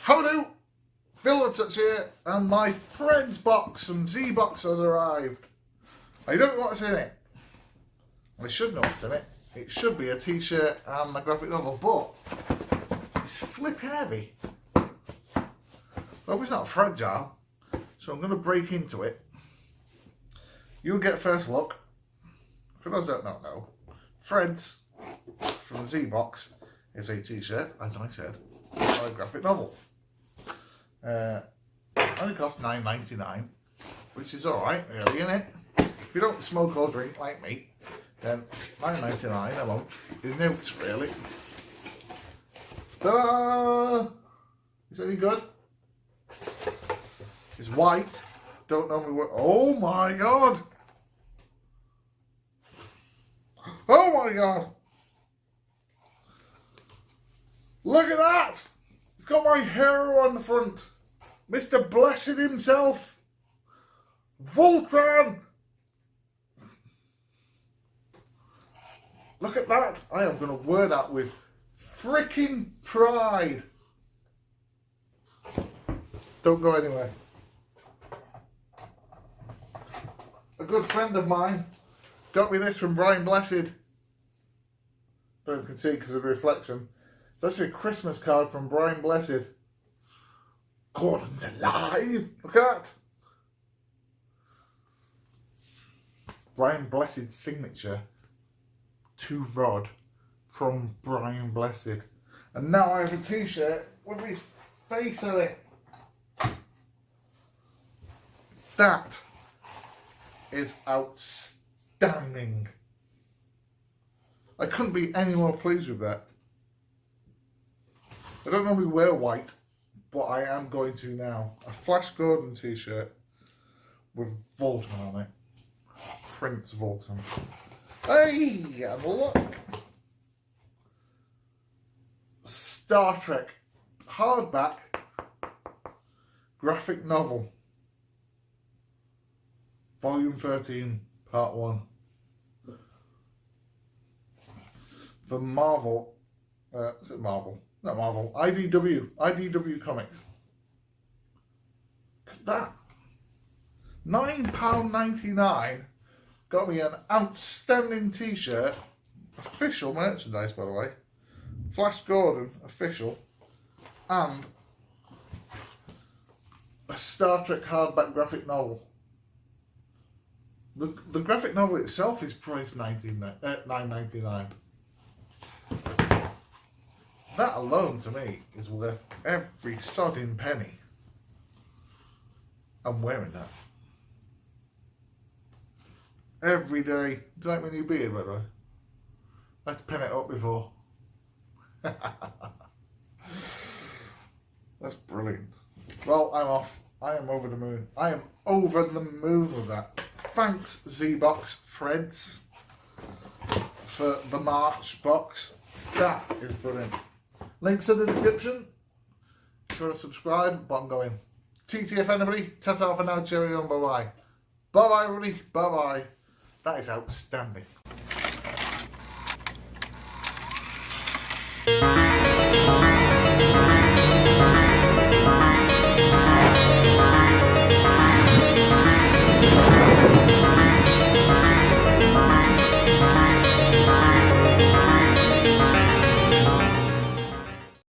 How do? Villordsutch here, and my Threads box from Zbox has arrived. I don't know what's in it. I should know what's in it. It should be a t-shirt and a graphic novel, but it's flipping heavy. Well, it's not fragile, so I'm going to break into it. You'll get first look. For those that don't know, Threads from Zbox is a t-shirt, as I said, or a graphic novel. Only costs $9.99, which is alright, really, innit? If you don't smoke or drink like me, then $9.99 a month is nuts, really. Ta-da! Is it any good? It's white. Don't normally work. Oh my god! Oh my god! Look at that! It's got my hero on the front. Mr. Blessed himself. Voltron! Look at that. I am going to wear that with freaking pride. Don't go anywhere. A good friend of mine got me this from Brian Blessed. Don't know if you can see because of the reflection. It's actually a Christmas card from Brian Blessed. Gordon's alive! Look at that! Brian Blessed's signature to Rod from Brian Blessed. And now I have a t-shirt with his face on it. That is outstanding. I couldn't be any more pleased with that. I don't normally wear white, but I am going to now. A Flash Gordon t-shirt with Voltron on it. Prince Voltron. Hey, have a look. Star Trek hardback graphic novel. Volume 13, Part 1. For Marvel. Is it Marvel? Not Marvel. IDW Comics. Look at that. £9.99 got me an outstanding t-shirt. Official merchandise, by the way. Flash Gordon, official. And a Star Trek hardback graphic novel. The graphic novel itself is priced $9.99. That alone, to me, is worth every sodding penny. I'm wearing that. Every day. Do you like my new beard, by the way? I have to pen it up before. That's brilliant. Well, I'm off. I am over the moon. I am over the moon with that. Thanks, Zbox Threads, for the March box. That is brilliant. Links in the description. If you want to subscribe, but I'm going. TTF anybody? Ta-ta for now, cheerio and bye-bye. Bye-bye everybody, bye-bye. That is outstanding.